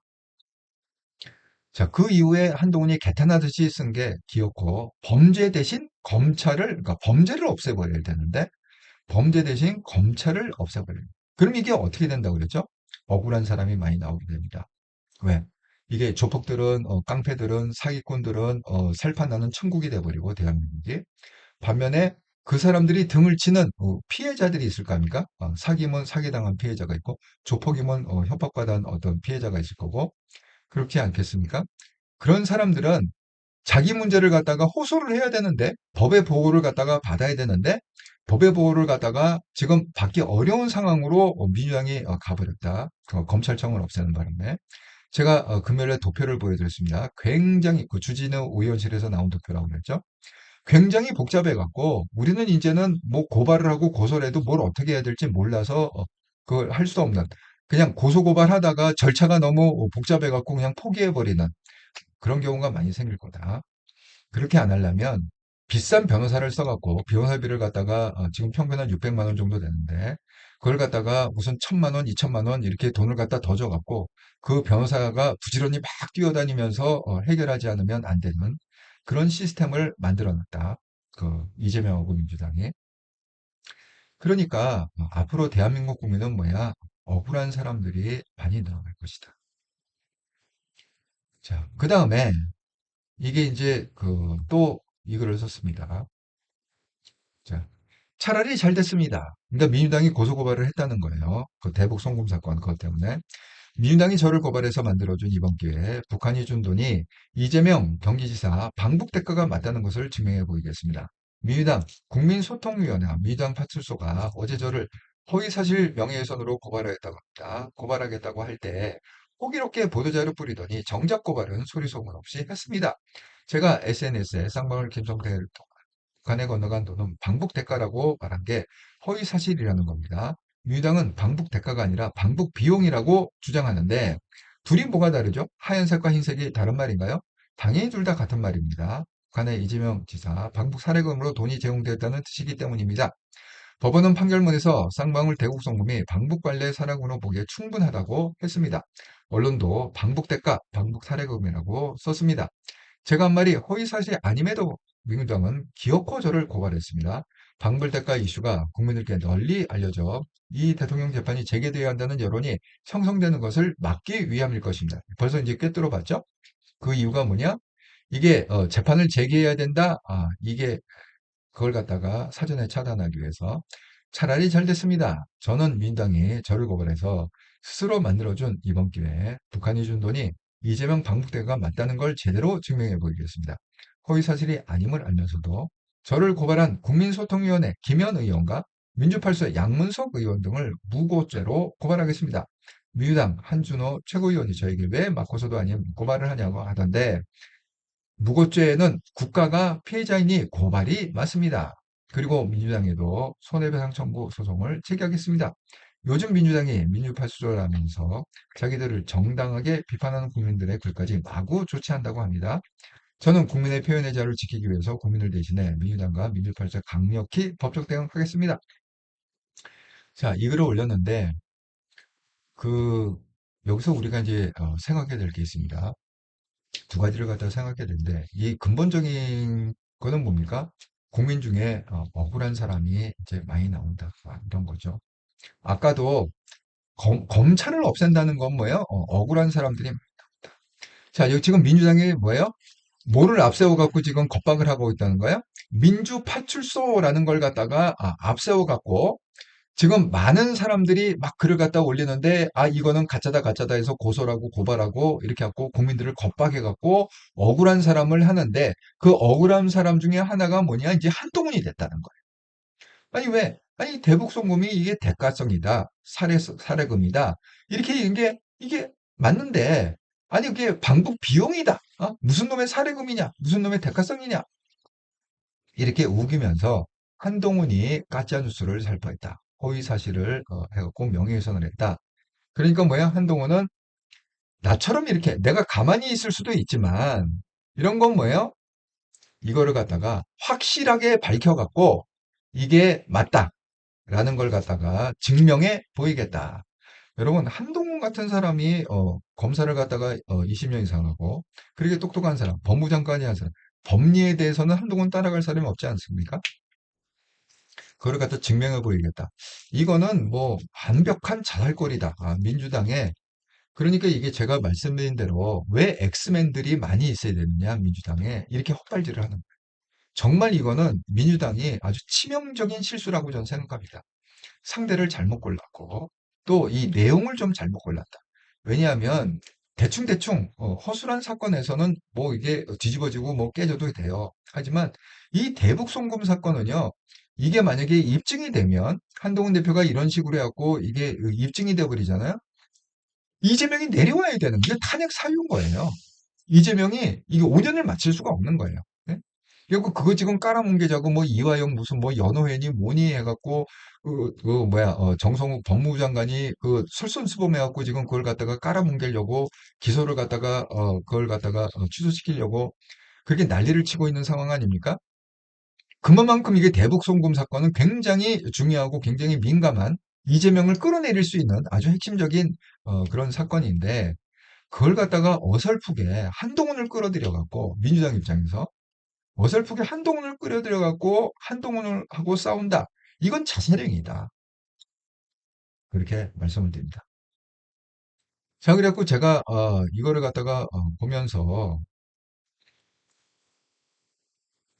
자, 그 이후에 한동훈이 개탄하듯이 쓴 게 기어코 범죄 대신 검찰을, 그러니까 범죄를 없애버려야 되는데 범죄 대신 검찰을 없애버려요. 그럼 이게 어떻게 된다고 그랬죠? 억울한 사람이 많이 나오게 됩니다. 왜? 이게 조폭들은, 깡패들은, 사기꾼들은, 살판나는 천국이 돼버리고, 대한민국이. 반면에 그 사람들이 등을 치는 피해자들이 있을 거 아닙니까? 사기면 사기당한 피해자가 있고, 조폭이면 협박받은 어떤 피해자가 있을 거고, 그렇지 않겠습니까? 그런 사람들은 자기 문제를 갖다가 호소를 해야 되는데 법의 보호를 갖다가 받아야 되는데 법의 보호를 갖다가 지금 받기 어려운 상황으로 민주당이 가버렸다. 검찰청을 없애는 바람에. 제가 금요일에 도표를 보여드렸습니다. 굉장히 그 주진우 의원실에서 나온 도표라고 그랬죠. 굉장히 복잡해갖고 우리는 이제는 뭐 고발을 하고 고소를 해도 뭘 어떻게 해야 될지 몰라서 그걸 할 수 없는 그냥 고소고발하다가 절차가 너무 복잡해갖고 그냥 포기해버리는 그런 경우가 많이 생길 거다. 그렇게 안 하려면 비싼 변호사를 써갖고 변호사비를 갖다가 지금 평균 한 600만 원 정도 되는데 그걸 갖다가 무슨 1000만 원, 2000만 원 이렇게 돈을 갖다 더 줘갖고 그 변호사가 부지런히 막 뛰어다니면서 해결하지 않으면 안 되는 그런 시스템을 만들어 놨다. 그 이재명하고 민주당이. 그러니까 앞으로 대한민국 국민은 뭐야? 억울한 사람들이 많이 늘어날 것이다. 자, 그 다음에 이게 이제 그 또 이거를 썼습니다. 자, 차라리 잘 됐습니다. 그러니까 민주당이 고소고발을 했다는 거예요. 그 대북 송금 사건 그것 때문에. 민주당이 저를 고발해서 만들어준 이번 기회에 북한이 준 돈이 이재명 경기지사 방북 대가가 맞다는 것을 증명해 보이겠습니다. 민주당 국민소통위원회 민주당 파출소가 어제 저를 허위사실 명예훼손으로 고발하겠다고 합니다. 고발하겠다고 할 때 호기롭게 보도자료 뿌리더니 정작 고발은 소리소문 없이 했습니다. 제가 SNS에 쌍방울 김성태를 북한에 건너간 돈은 방북 대가라고 말한 게 허위 사실이라는 겁니다. 민주당은 방북 대가가 아니라 방북 비용이라고 주장하는데 둘이 뭐가 다르죠? 하얀색과 흰색이 다른 말인가요? 당연히 둘 다 같은 말입니다. 북한의 이재명 지사 방북 사례금으로 돈이 제공되었다는 뜻이기 때문입니다. 법원은 판결문에서 쌍방울 대북 송금이 방북 관례 사례금으로 보기에 충분하다고 했습니다. 언론도 방북 대가, 방북 사례금이라고 썼습니다. 제가 한 말이 허위사실이 아님에도 민주당은 기어코 저를 고발했습니다. 방불대가 이슈가 국민들께 널리 알려져 이 대통령 재판이 재개되어야 한다는 여론이 형성되는 것을 막기 위함일 것입니다. 벌써 이제 꿰뚫어 봤죠? 그 이유가 뭐냐? 이게 재판을 재개해야 된다. 이게 그걸 갖다가 사전에 차단하기 위해서 차라리 잘 됐습니다. 저는 민주당이 저를 고발해서 스스로 만들어준 이번 기회에 북한이 준 돈이 이재명 방북대가 맞다는 걸 제대로 증명해 보이겠습니다. 허위 사실이 아님을 알면서도 저를 고발한 국민소통위원회 김현 의원과 민주팔수의 양문석 의원 등을 무고죄로 고발하겠습니다. 민주당 한준호 최고위원이 저에게 왜 맞고서도 아닌 고발을 하냐고 하던데 무고죄는 국가가 피해자이니 고발이 맞습니다. 그리고 민주당에도 손해배상 청구 소송을 제기하겠습니다. 요즘 민주당이 민주파수조라면서 자기들을 정당하게 비판하는 국민들의 글까지 마구 조치한다고 합니다. 저는 국민의 표현의 자유를 지키기 위해서 국민을 대신해 민주당과 민주파수에 강력히 법적 대응하겠습니다. 자, 이 글을 올렸는데 그 여기서 우리가 이제 생각해야 될 게 있습니다. 두 가지를 갖다 생각해야 되는데 이 근본적인 거는 뭡니까? 국민 중에 억울한 사람이 이제 많이 나온다. 이런 거죠. 아까도 검찰을 없앤다는 건 뭐예요? 억울한 사람들이 많이 나온다. 자, 여기 지금 민주당이 뭐예요? 뭐를 앞세워 갖고 지금 겁박을 하고 있다는 거예요? 민주파출소라는 걸 갖다가 앞세워 갖고 지금 많은 사람들이 막 글을 갖다 올리는데 이거는 가짜다 가짜다 해서 고소하고 고발하고 이렇게 갖고 국민들을 겁박해 갖고 억울한 사람을 하는데 그 억울한 사람 중에 하나가 뭐냐 이제 한동훈이 됐다는 거예요. 아니 왜? 아니 대북 송금이 이게 대가성이다. 사례금이다. 이렇게 이게 맞는데 아니 이게 방북 비용이다. 무슨 놈의 사례금이냐? 무슨 놈의 대가성이냐? 이렇게 우기면서 한동훈이 가짜뉴스를 살포했다. 허위 사실을 해갖고 명예훼손을 했다. 그러니까 뭐야? 한동훈은 나처럼 이렇게 내가 가만히 있을 수도 있지만 이런 건 뭐예요? 이거를 갖다가 확실하게 밝혀갖고 이게 맞다라는 걸 갖다가 증명해 보이겠다. 여러분 한동훈 같은 사람이 검사를 갖다가 20년 이상 하고 그렇게 똑똑한 사람, 법무장관이 한 사람, 법리에 대해서는 한동훈 따라갈 사람이 없지 않습니까? 그걸 갖다 증명해 보이겠다. 이거는 뭐 완벽한 자살골이다. 민주당에 그러니까 이게 제가 말씀드린 대로 왜 엑스맨들이 많이 있어야 되느냐 민주당에 이렇게 헛발질을 하는 거예요. 정말 이거는 민주당이 아주 치명적인 실수라고 저는 생각합니다. 상대를 잘못 골랐고 또 이 내용을 좀 잘못 골랐다. 왜냐하면 대충대충 허술한 사건에서는 뭐 이게 뒤집어지고 뭐 깨져도 돼요. 하지만 이 대북 송금 사건은요. 이게 만약에 입증이 되면 한동훈 대표가 이런 식으로 해갖고 이게 입증이 돼버리잖아요. 이재명이 내려와야 되는 게 탄핵 사유인 거예요. 이재명이 이게 5년을 마칠 수가 없는 거예요. 예? 그리고 그거 지금 깔아뭉개자고 뭐 이화영 무슨 뭐 연호연이 뭐니 해갖고 그 뭐야 정성욱 법무부 장관이 그 솔선수범해갖고 지금 그걸 갖다가 깔아뭉개려고 기소를 갖다가 그걸 갖다가 취소시키려고 그렇게 난리를 치고 있는 상황 아닙니까? 그만큼 이게 대북 송금 사건은 굉장히 중요하고 굉장히 민감한 이재명을 끌어내릴 수 있는 아주 핵심적인 그런 사건인데 그걸 갖다가 어설프게 한동훈을 끌어들여 갖고 민주당 입장에서 어설프게 한동훈을 끌어들여 갖고 한동훈을 하고 싸운다. 이건 자살행위다. 그렇게 말씀을 드립니다. 자, 그래갖고 제가 이거를 갖다가 보면서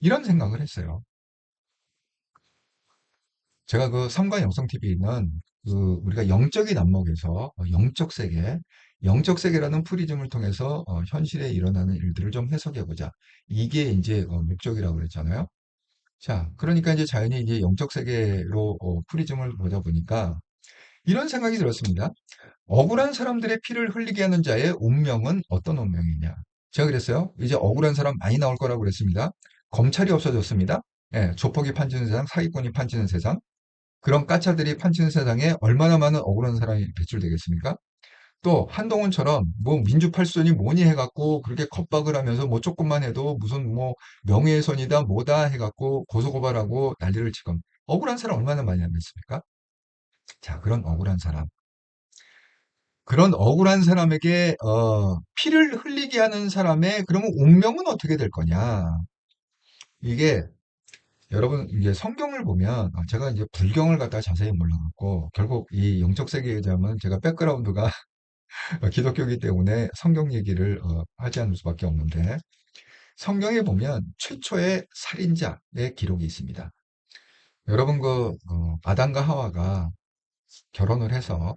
이런 생각을 했어요. 제가 그 삼관 영성 TV는 그 우리가 영적인 안목에서 영적 세계, 영적 세계라는 프리즘을 통해서 현실에 일어나는 일들을 좀 해석해 보자. 이게 이제 목적이라고 그랬잖아요. 자, 그러니까 이제 자연히 이제 영적 세계로 프리즘을 보다 보니까 이런 생각이 들었습니다. 억울한 사람들의 피를 흘리게 하는 자의 운명은 어떤 운명이냐? 제가 그랬어요. 이제 억울한 사람 많이 나올 거라고 그랬습니다. 검찰이 없어졌습니다. 예, 조폭이 판치는 세상, 사기꾼이 판치는 세상. 그런 까차들이 판치는 세상에 얼마나 많은 억울한 사람이 배출되겠습니까? 또 한동훈처럼 뭐 민주팔선이 뭐니 해갖고 그렇게 겁박을 하면서 뭐 조금만 해도 무슨 뭐 명예훼손이다 뭐다 해갖고 고소고발하고 난리를 치건 억울한 사람 얼마나 많이 안 됐습니까? 자, 그런 억울한 사람에게 피를 흘리게 하는 사람의 그러면 운명은 어떻게 될 거냐? 이게 여러분 이제 성경을 보면 제가 이제 불경을 갖다 자세히 몰라갖고 결국 이 영적 세계에 대하면 제가 백그라운드가 기독교이기 때문에 성경 얘기를 하지 않을 수밖에 없는데 성경에 보면 최초의 살인자의 기록이 있습니다. 여러분 그 아담과 하와가 결혼을 해서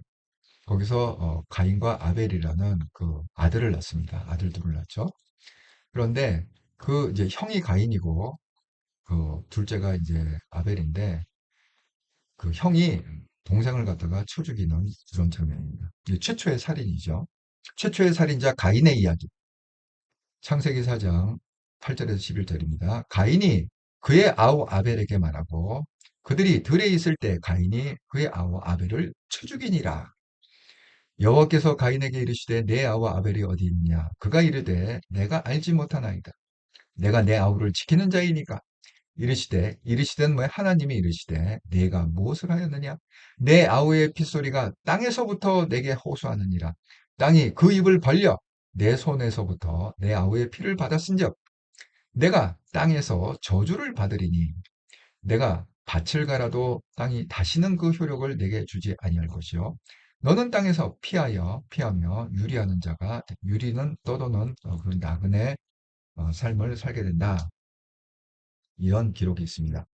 거기서 가인과 아벨이라는 그 아들을 낳습니다. 아들 둘을 낳죠. 그런데 그 이제 형이 가인이고 그 둘째가 이제 아벨인데 그 형이 동생을 갖다가 쳐 죽이는 그런 장면입니다. 이게 최초의 살인이죠. 최초의 살인자 가인의 이야기. 창세기 4장 8절에서 11절입니다. 가인이 그의 아우 아벨에게 말하고 그들이 들에 있을 때 가인이 그의 아우 아벨을 쳐 죽이니라. 여호와께서 가인에게 이르시되 내 아우 아벨이 어디 있느냐? 그가 이르되 내가 알지 못하나이다. 내가 내 아우를 지키는 자이니까. 이르시된 뭐야? 하나님이 이르시되 내가 무엇을 하였느냐? 내 아우의 핏소리가 땅에서부터 내게 호소하느니라. 땅이 그 입을 벌려 내 손에서부터 내 아우의 피를 받았은즉 내가 땅에서 저주를 받으리니 내가 밭을 갈아도 땅이 다시는 그 효력을 내게 주지 아니할 것이요. 너는 땅에서 피하며 유리하는 자가 유리는 떠도는 그런 나그네 삶을 살게 된다. 이런 기록이 있습니다.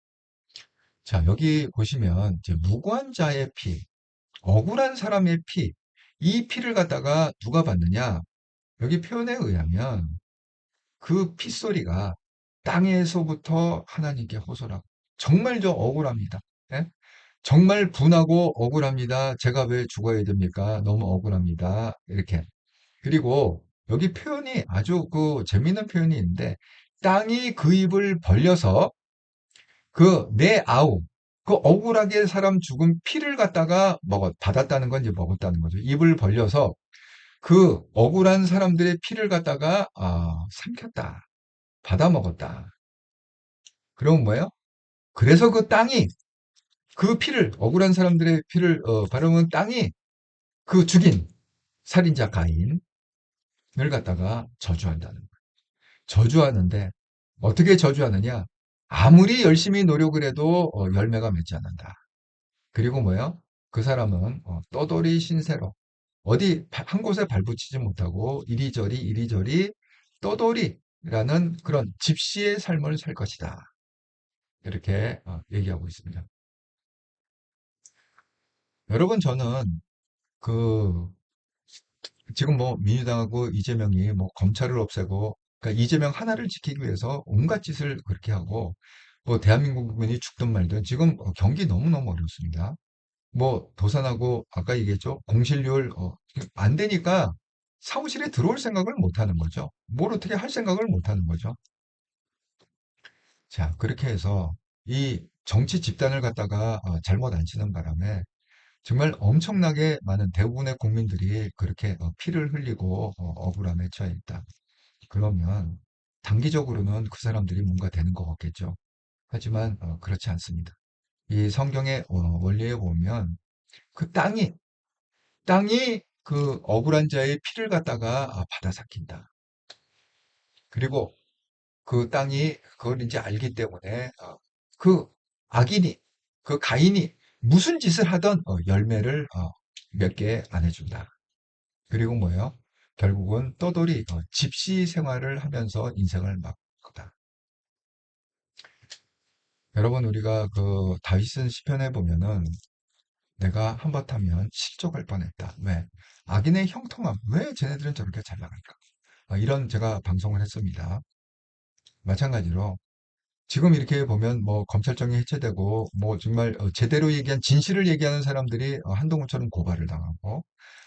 자, 여기 보시면 이제 무고한 자의 피, 억울한 사람의 피, 이 피를 갖다가 누가 받느냐? 여기 표현에 의하면 그 핏소리가 땅에서부터 하나님께 호소하고 정말 저 억울합니다. 예? 정말 분하고 억울합니다. 제가 왜 죽어야 됩니까? 너무 억울합니다. 이렇게. 그리고 여기 표현이 아주 그 재미있는 표현이 있는데 땅이 그 입을 벌려서 그 내 아우 그 억울하게 사람 죽은 피를 갖다가 받았다는 건 이제 먹었다는 거죠. 입을 벌려서 그 억울한 사람들의 피를 갖다가 삼켰다. 받아 먹었다. 그러면 뭐예요? 그래서 그 땅이 그 피를 억울한 사람들의 피를 바르면 땅이 그 죽인 살인자 가인을 갖다가 저주한다는 거예요. 저주하는데 어떻게 저주하느냐? 아무리 열심히 노력을 해도 열매가 맺지 않는다. 그리고 뭐예요? 그 사람은 떠돌이 신세로 어디 한 곳에 발붙이지 못하고 이리저리 떠돌이라는 그런 집시의 삶을 살 것이다. 이렇게 얘기하고 있습니다. 여러분 저는 그 지금 뭐 민주당하고 이재명이 뭐 검찰을 없애고 그러니까 이재명 하나를 지키기 위해서 온갖 짓을 그렇게 하고 뭐 대한민국 국민이 죽든 말든 지금 경기 너무너무 어렵습니다. 뭐 도산하고 아까 얘기했죠. 공실률 안 되니까 사무실에 들어올 생각을 못 하는 거죠. 뭘 어떻게 할 생각을 못 하는 거죠. 자, 그렇게 해서 이 정치 집단을 갖다가 잘못 안 치는 바람에 정말 엄청나게 많은 대부분의 국민들이 그렇게 피를 흘리고 억울함에 처해 있다. 그러면 단기적으로는 그 사람들이 뭔가 되는 것 같겠죠. 하지만 그렇지 않습니다. 이 성경의 원리에 보면 그 땅이 그 억울한 자의 피를 갖다가 받아 삭힌다. 그리고 그 땅이 그걸 이제 알기 때문에 그 악인이 그 가인이 무슨 짓을 하던 열매를 몇 개 안 해준다. 그리고 뭐예요? 결국은 떠돌이 집시 생활을 하면서 인생을 막다. 여러분 우리가 그 다윗은 시편에 보면은 내가 한바탕면 실족할 뻔했다. 왜? 악인의 형통함. 왜 쟤네들은 저렇게 잘 나갈까? 이런 제가 방송을 했습니다. 마찬가지로 지금 이렇게 보면 뭐 검찰청이 해체되고 뭐 정말 제대로 얘기한 진실을 얘기하는 사람들이 한동훈처럼 고발을 당하고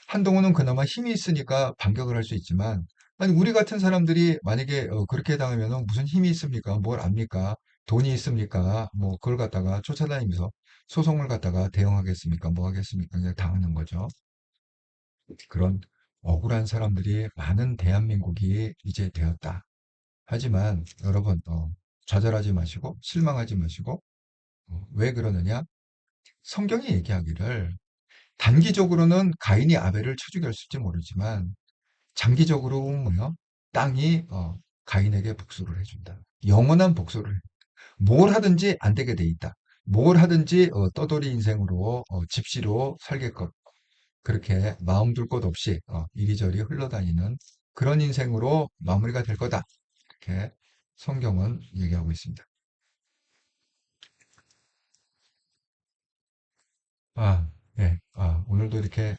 한동훈은 그나마 힘이 있으니까 반격을 할 수 있지만 아니 우리 같은 사람들이 만약에 그렇게 당하면 무슨 힘이 있습니까? 뭘 압니까? 돈이 있습니까? 뭐 그걸 갖다가 쫓아다니면서 소송을 갖다가 대응하겠습니까? 뭐 하겠습니까? 그냥 당하는 거죠. 그런 억울한 사람들이 많은 대한민국이 이제 되었다. 하지만 여러분 좌절하지 마시고 실망하지 마시고 왜 그러느냐? 성경이 얘기하기를 단기적으로는 가인이 아벨을 쳐 죽였을지 모르지만 장기적으로는 뭐요? 땅이 가인에게 복수를 해준다. 영원한 복수를 뭘 하든지 안 되게 돼 있다. 뭘 하든지 떠돌이 인생으로 집시로 살겠것 그렇게 마음 둘 곳 없이 이리저리 흘러다니는 그런 인생으로 마무리가 될 거다. 이렇게 성경은 얘기하고 있습니다. 아, 예. 오늘도 이렇게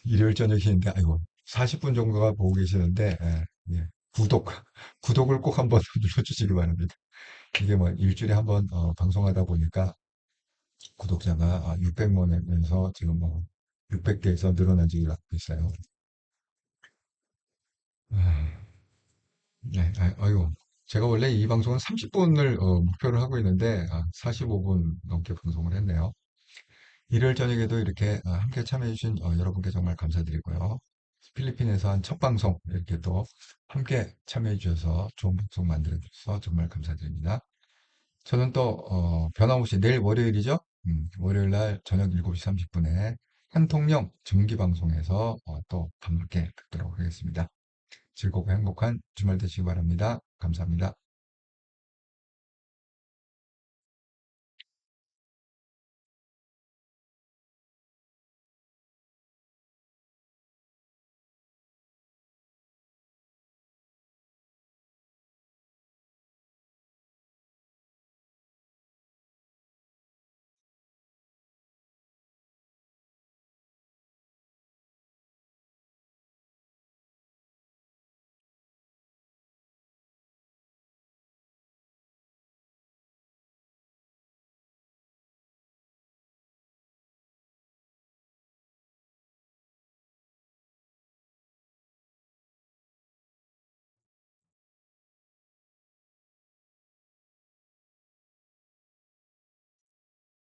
일요일 저녁인데, 아이고, 40분 정도가 보고 계시는데, 예. 구독을 꼭 한번 눌러주시기 바랍니다. 이게 뭐 일주일에 한번 방송하다 보니까 구독자가 600만에서 지금 뭐 600개에서 늘어난 지가 있어요. 아, 네, 아이고. 제가 원래 이 방송은 30분을 목표를 하고 있는데, 45분 넘게 방송을 했네요. 일요일 저녁에도 이렇게 함께 참여해주신 여러분께 정말 감사드리고요. 필리핀에서 한 첫 방송 이렇게 또 함께 참여해주셔서 좋은 방송 만들어주셔서 정말 감사드립니다. 저는 또 변함없이 내일 월요일이죠? 월요일 날 저녁 7시 30분에 한통령 정기방송에서 또 함께 뵙도록 하겠습니다. 즐겁고 행복한 주말 되시기 바랍니다. 감사합니다.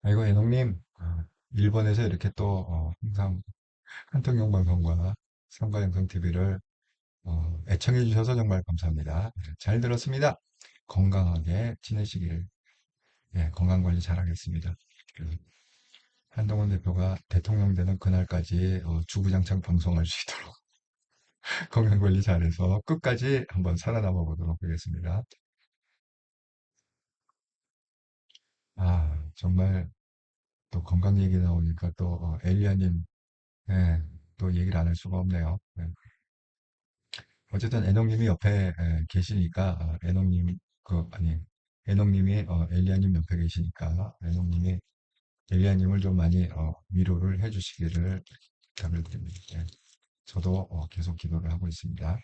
아이고, 애농님, 일본에서 이렇게 또 항상 한통령 방송과 삼가영성 TV를 애청해 주셔서 정말 감사합니다. 네, 잘 들었습니다. 건강하게 지내시길, 예, 건강 관리 잘하겠습니다. 그 한동훈 대표가 대통령 되는 그날까지 주구장창 방송할 수 있도록 건강 관리 잘해서 끝까지 한번 살아남아 보도록 하겠습니다. 정말 또 건강 얘기 나오니까 또 엘리야님, 예, 또 얘기를 안 할 수가 없네요. 예. 어쨌든 애농님이 옆에 계시니까 애농님 아니 애농님이 엘리야님 옆에 계시니까 애농님이 엘리야님을 좀 많이 위로를 해주시기를 부탁을 드립니다. 예. 저도 계속 기도를 하고 있습니다.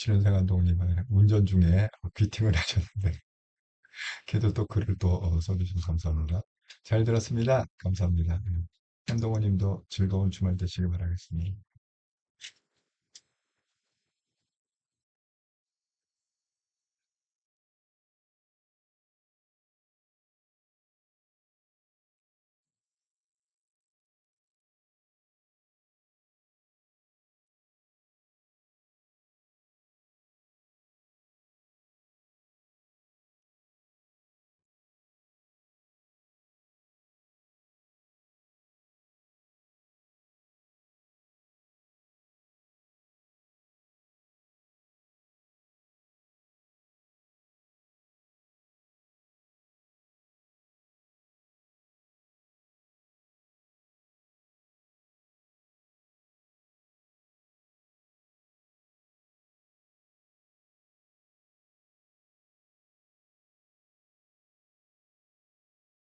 신은생 감독님은 운전 중에 귀팅을 하셨는데, 걔도 또 글을 또 써주셔서 감사합니다. 잘 들었습니다. 감사합니다. 한동호 님도 즐거운 주말 되시길 바라겠습니다.